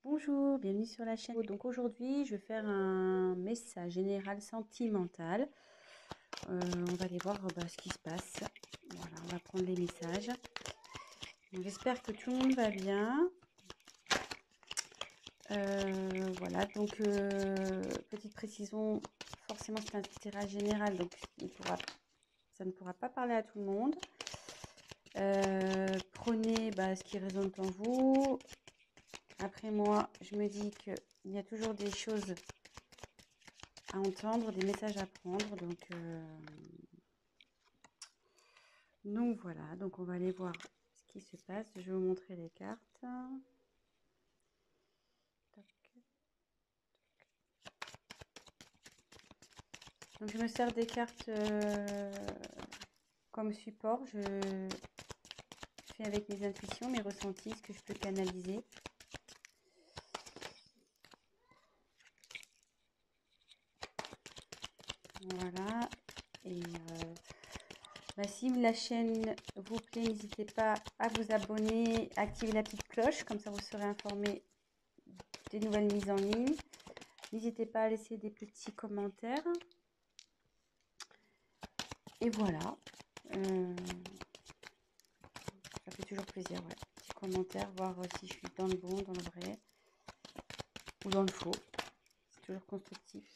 Bonjour, bienvenue sur la chaîne. Donc aujourd'hui, je vais faire un message général sentimental. On va aller voir ce qui se passe. Voilà, on va prendre les messages. J'espère que tout le monde va bien. Voilà, donc petite précision, forcément c'est un tirage général, donc ça ne pourra pas parler à tout le monde. Prenez ce qui résonne en vous. Après moi, je me dis qu'il y a toujours des choses à entendre, des messages à prendre. Donc voilà, donc on va aller voir ce qui se passe. Je vais vous montrer les cartes. Tac. Donc je me sers des cartes comme support. Je fais avec mes intuitions, mes ressentis, ce que je peux canaliser. Voilà. Et si la chaîne vous plaît, n'hésitez pas à vous abonner, à activer la petite cloche, comme ça vous serez informé des nouvelles mises en ligne. N'hésitez pas à laisser des petits commentaires. Et voilà. Ça fait toujours plaisir, ouais. Petit commentaire, voir si je suis dans le bon, dans le vrai, ou dans le faux. C'est toujours constructif.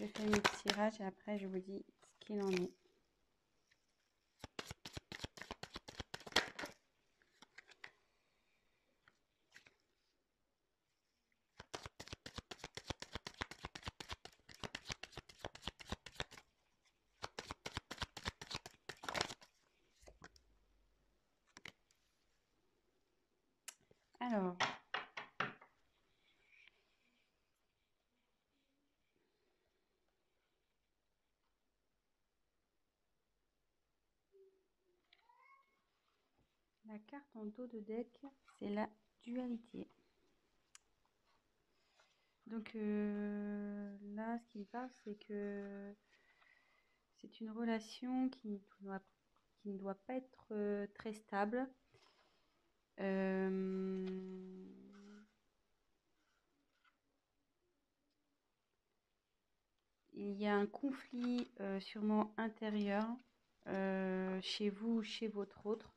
Je fais mes petits tirages et après je vous dis ce qu'il en est. Alors, la carte en dos de deck, c'est la dualité. Donc là, ce qui me parle, c'est que c'est une relation qui ne doit pas être très stable. Il y a un conflit sûrement intérieur chez vous, chez votre autre.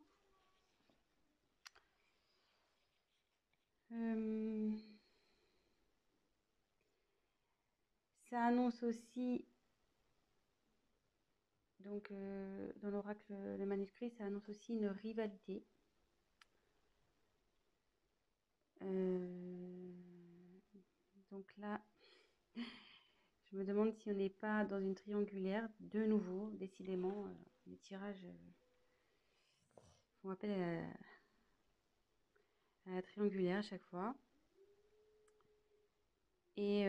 Ça annonce aussi, donc dans l'oracle, le manuscrit, ça annonce aussi une rivalité. Donc là, je me demande si on n'est pas dans une triangulaire, de nouveau, décidément, les tirages font appel à la triangulaire à chaque fois. Et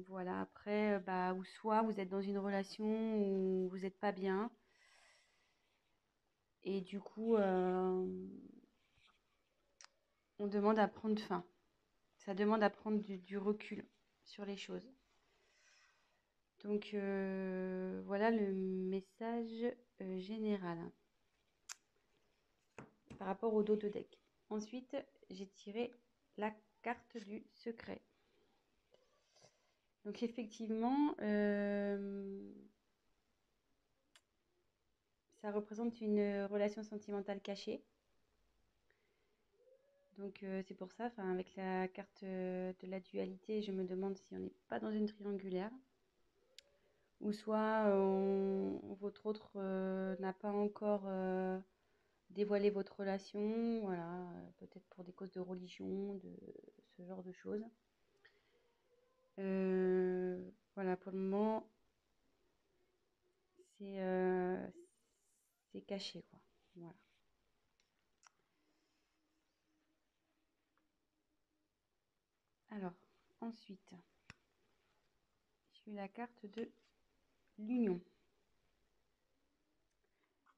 voilà, après, ou soit vous êtes dans une relation où vous n'êtes pas bien, et du coup, on demande à prendre fin. Ça demande à prendre du recul sur les choses. Donc voilà le message général par rapport au dos de deck. Ensuite, j'ai tiré la carte du secret. Donc effectivement, ça représente une relation sentimentale cachée. Donc c'est pour ça, avec la carte de la dualité, je me demande si on n'est pas dans une triangulaire. Ou soit votre autre n'a pas encore dévoilé votre relation, voilà, peut-être pour des causes de religion, de ce genre de choses. Voilà, pour le moment, c'est caché, quoi. Voilà. Alors, ensuite, j'ai eu la carte de l'union.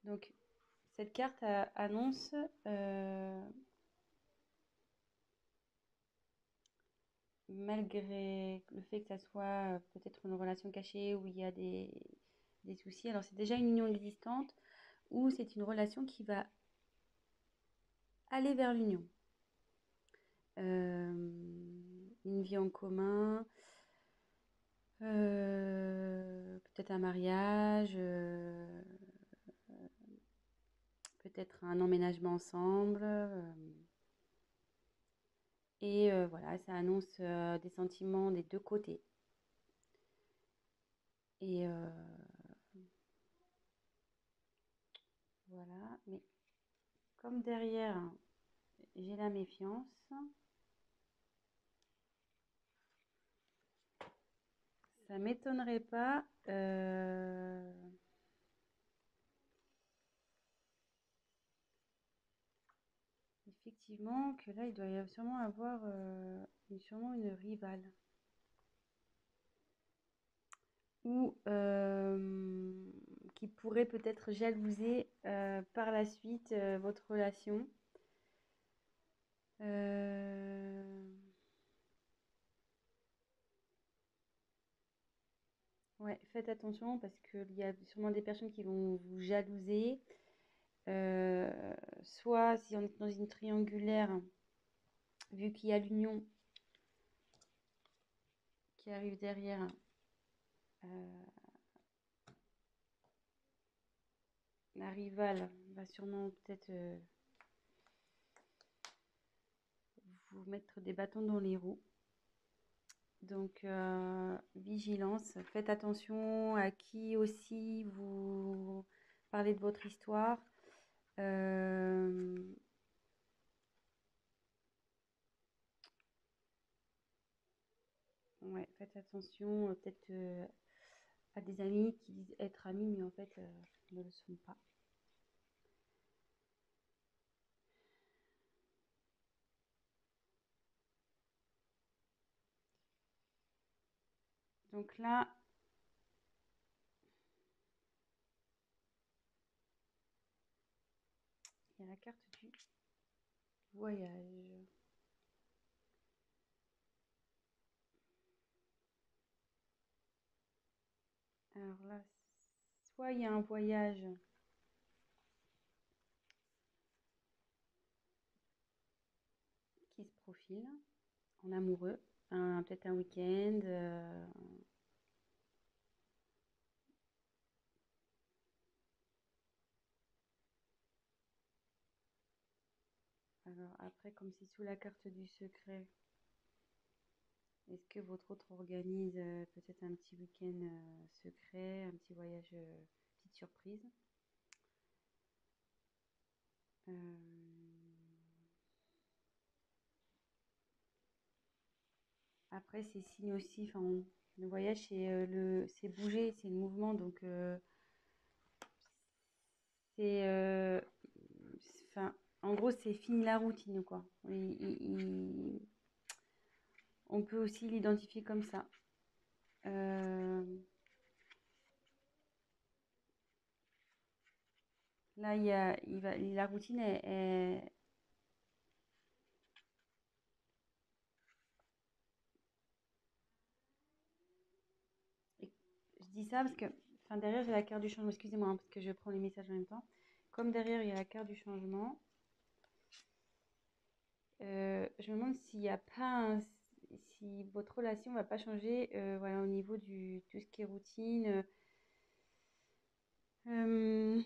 Donc, cette carte annonce malgré le fait que ça soit peut-être une relation cachée où il y a des soucis. Alors, c'est déjà une union existante ou c'est une relation qui va aller vers l'union. Une vie en commun, peut-être un mariage, peut-être un emménagement ensemble. Et voilà, ça annonce des sentiments des deux côtés. Et voilà, mais comme derrière, j'ai la méfiance, ça m'étonnerait pas effectivement que là, il doit y sûrement avoir sûrement une rivale. Ou qui pourrait peut-être jalouser par la suite votre relation. Ouais, faites attention parce qu'il y a sûrement des personnes qui vont vous jalouser. Euh, Soit si on est dans une triangulaire, vu qu'il y a l'union qui arrive derrière, euh, la rivale va sûrement peut-être vous mettre des bâtons dans les roues. Donc, vigilance, faites attention à qui aussi vous parlez de votre histoire. Ouais, faites attention peut-être à des amis qui disent être amis, mais en fait ne le sont pas. Donc là, il y a la carte du voyage. Alors là, soit il y a un voyage qui se profile en amoureux, peut-être un week-end. Alors après, comme c'est sous la carte du secret, est-ce que votre autre organise peut-être un petit week-end secret, un petit voyage, petite surprise? Euh, Après, c'est signe aussi, enfin, le voyage, c'est bouger, c'est le mouvement, donc c'est, enfin, en gros, c'est fini la routine, quoi. On peut aussi l'identifier comme ça. Euh, Là, la routine je dis ça parce que, enfin, derrière, j'ai la carte du changement. Excusez-moi, hein, parce que je prends les messages en même temps. Comme derrière, il y a la carte du changement, je me demande s'il n'y a pas si votre relation ne va pas changer voilà, au niveau du tout ce qui est routine. Euh,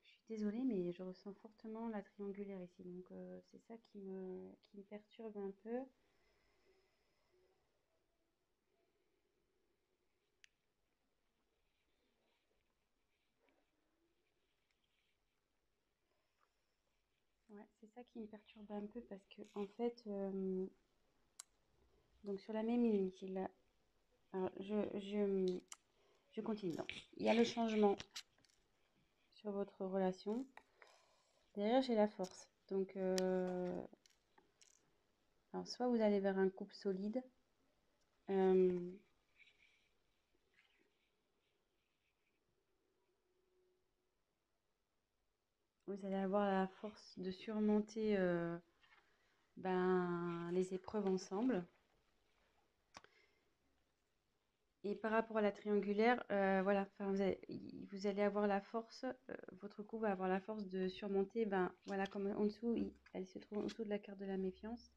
je suis désolée, mais je ressens fortement la triangulaire ici. Donc, c'est ça qui me perturbe un peu. Ouais, c'est ça qui me perturbe un peu parce que, en fait, donc sur la même ligne, alors, je continue. Donc, il y a le changement sur votre relation. Derrière, j'ai la force. Donc, alors, soit vous allez vers un couple solide, euh, vous allez avoir la force de surmonter les épreuves ensemble. Et par rapport à la triangulaire, voilà, vous allez avoir la force, votre couple va avoir la force de surmonter, voilà, comme en dessous, elle se trouve en dessous de la carte de la méfiance.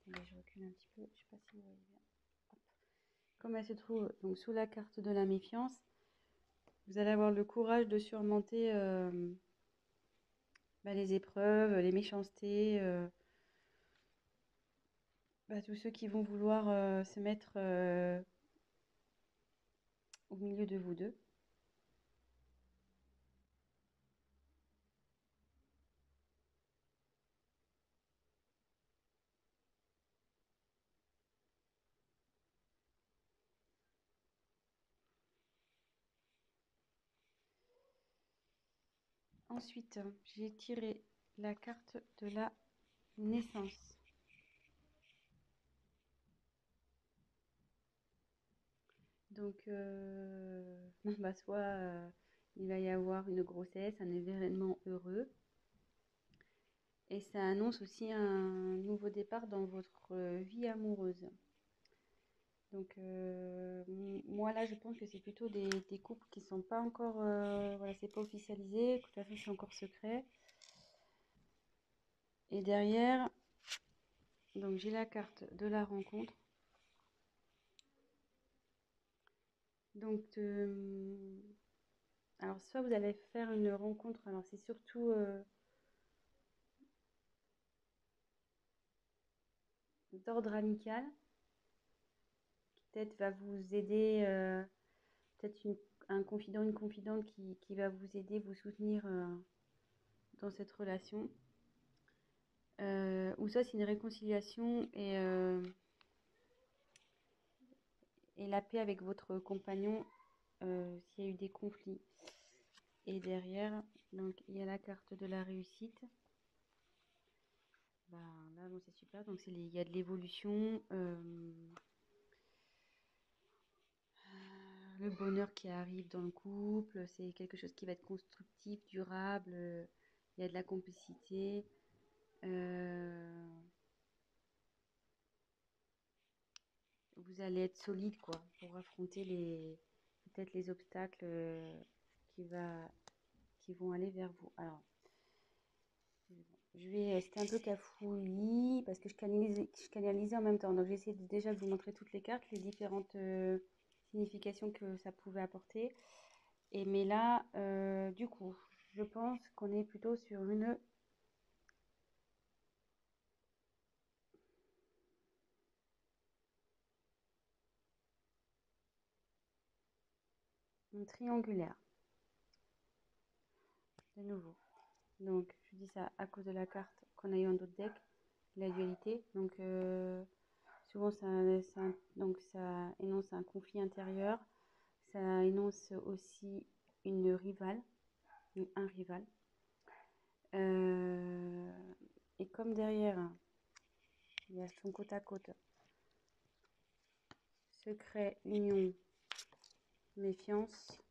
Attendez, je recule un petit peu, je sais pas si vous voyez bien. Hop. Comme elle se trouve donc sous la carte de la méfiance, vous allez avoir le courage de surmonter les épreuves, les méchancetés, tous ceux qui vont vouloir se mettre au milieu de vous deux. Ensuite, j'ai tiré la carte de la naissance. Donc, soit il va y avoir une grossesse, un événement heureux. Et ça annonce aussi un nouveau départ dans votre vie amoureuse. Donc, moi là, je pense que c'est plutôt des couples qui sont pas encore, voilà, c'est pas officialisé, de toute façon, c'est encore secret. Et derrière, donc j'ai la carte de la rencontre. Donc, alors soit vous allez faire une rencontre, alors c'est surtout d'ordre amical, qui peut-être va vous aider, peut-être un confident, une confidente qui va vous aider, vous soutenir dans cette relation. Ou ça, c'est une réconciliation et la paix avec votre compagnon s'il y a eu des conflits. Et derrière, donc il y a la carte de la réussite. Là, bon, c'est super. Donc il y a de l'évolution, le bonheur qui arrive dans le couple. C'est quelque chose qui va être constructif, durable. Il y a de la complicité. Vous allez être solide quoi pour affronter peut-être les obstacles qui vont aller vers vous. Alors, c'était un peu cafouillis parce que je canalisais en même temps. Donc, j'ai essayé déjà de vous montrer toutes les cartes, les différentes significations que ça pouvait apporter. Mais là, du coup, je pense qu'on est plutôt sur une triangulaire, de nouveau. Donc, je dis ça à cause de la carte qu'on a eu en d'autres decks, la dualité. Donc, souvent, ça énonce un conflit intérieur. Ça énonce aussi une rivale, ou un rival. Euh, et comme derrière, il y a son côte à côte, secret, union, méfiance.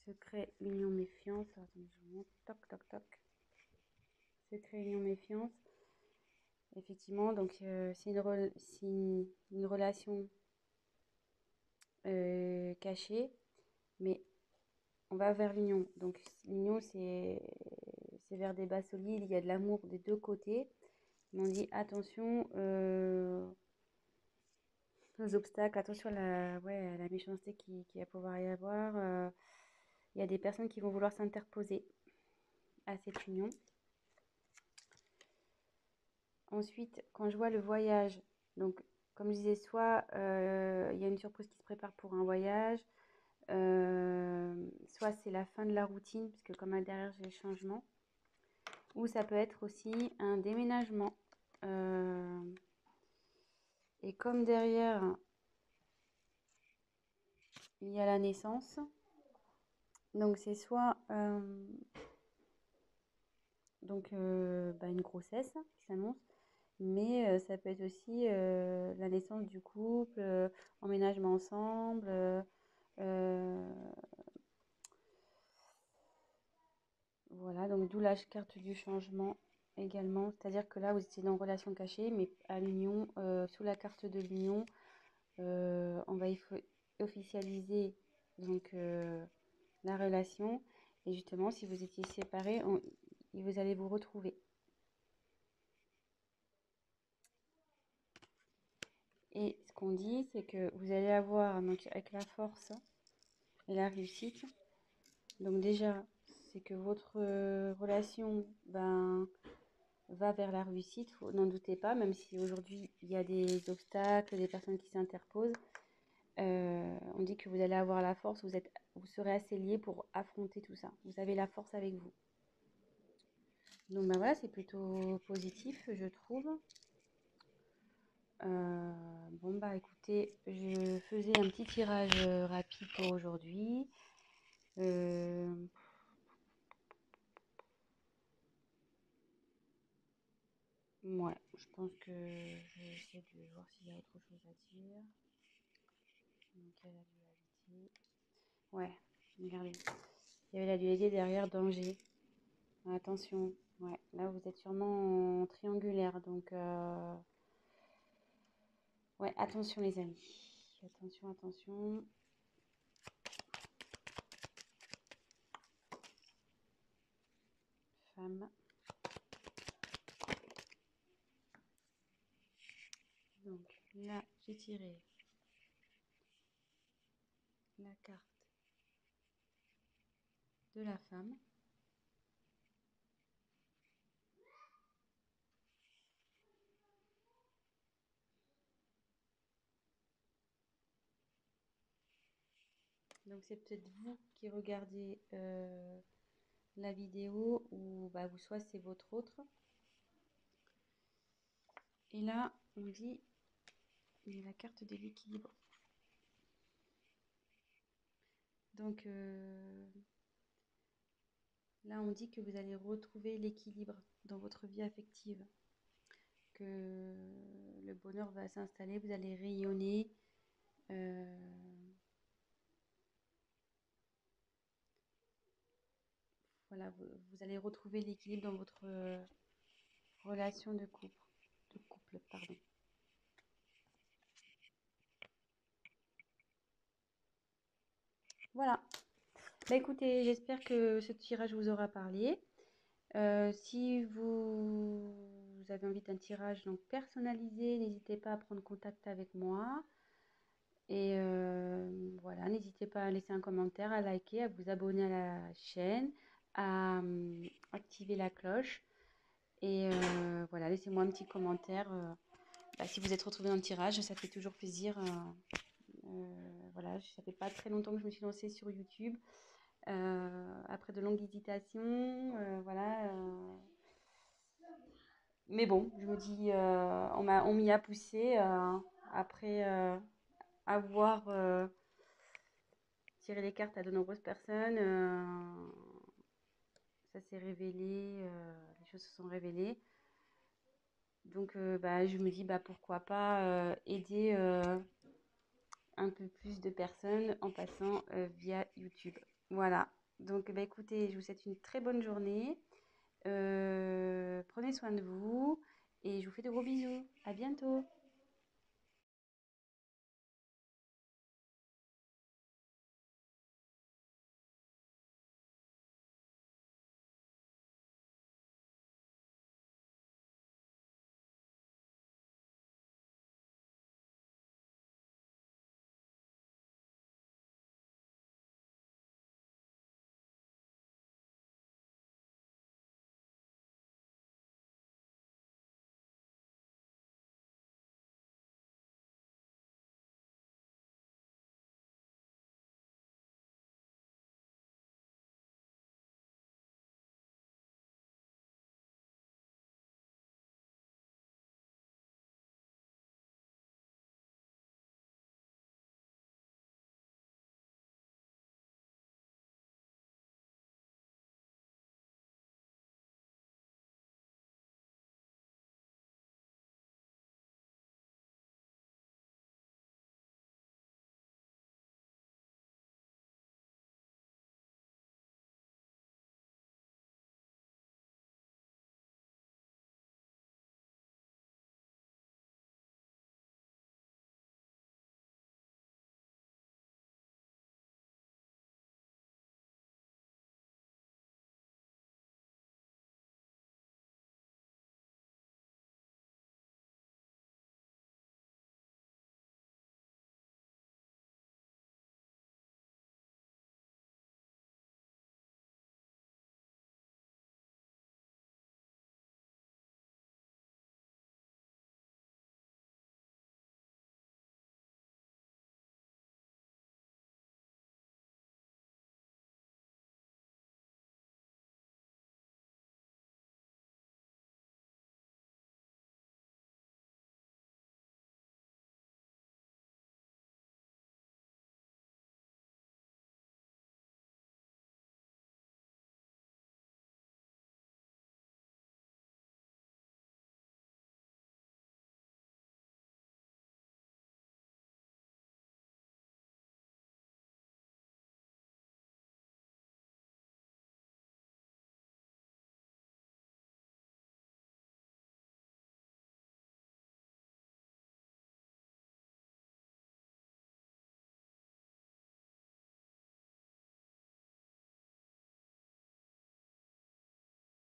Secret, union, méfiance. Attendez, je vous montre. Toc, toc, toc. Secret, union, méfiance. Effectivement, donc c'est une relation cachée, mais on va vers l'union. Donc l'union, c'est vers des bases solides, il y a de l'amour des deux côtés. Mais on dit attention aux obstacles, attention à la méchanceté qui va pouvoir y avoir. Il y a des personnes qui vont vouloir s'interposer à cette union. Ensuite, quand je vois le voyage, donc comme je disais, soit il y a une surprise qui se prépare pour un voyage, soit c'est la fin de la routine, puisque comme derrière j'ai le changement, ou ça peut être aussi un déménagement. Et comme derrière il y a la naissance, donc c'est soit une grossesse qui s'annonce, mais ça peut être aussi la naissance du couple, emménagement ensemble, Donc d'où la carte du changement également. C'est-à-dire que là, vous étiez dans relation cachée, mais à l'union, sous la carte de l'union, on va officialiser donc la relation. Et justement, si vous étiez séparés, vous allez vous retrouver. Et ce qu'on dit, c'est que vous allez avoir, donc avec la force et la réussite, donc déjà, c'est que votre relation va vers la réussite, n'en doutez pas, même si aujourd'hui il y a des obstacles, des personnes qui s'interposent. On dit que vous allez avoir la force, vous serez assez liés pour affronter tout ça. Vous avez la force avec vous. Donc bah voilà, c'est plutôt positif, je trouve. Bon bah écoutez, je faisais un petit tirage rapide pour aujourd'hui. Euh, ouais, je pense que je vais essayer de voir s'il y a autre chose à dire. Donc il y a la dualité. Ouais, regardez. Il y avait la dualité derrière danger. Attention, ouais, là vous êtes sûrement en triangulaire, donc ouais, attention les amis. Attention, attention. Femme. Donc là, j'ai tiré la carte de la femme. Donc c'est peut-être vous qui regardez la vidéo ou bah, ou soit c'est votre autre. Et là, on dit il y a la carte de l'équilibre. Donc là, on dit que vous allez retrouver l'équilibre dans votre vie affective, que le bonheur va s'installer, vous allez rayonner. Voilà, vous allez retrouver l'équilibre dans votre relation de couple, pardon. Voilà. Bah écoutez, j'espère que ce tirage vous aura parlé. Si vous avez envie d'un tirage donc personnalisé, n'hésitez pas à prendre contact avec moi. Et voilà, n'hésitez pas à laisser un commentaire, à liker, à vous abonner à la chaîne, à activer la cloche. Et voilà, laissez-moi un petit commentaire. Bah, si vous êtes retrouvé dans le tirage, ça fait toujours plaisir. Voilà, ça fait pas très longtemps que je me suis lancée sur YouTube. Après de longues hésitations, voilà. Mais bon, je me dis, on m'y a poussé après avoir tiré les cartes à de nombreuses personnes. Ça s'est révélé, les choses se sont révélées. Donc, bah, je me dis, bah, pourquoi pas aider un peu plus de personnes en passant via YouTube. Voilà. Donc, bah, écoutez, je vous souhaite une très bonne journée. Prenez soin de vous et je vous fais de gros bisous. À bientôt.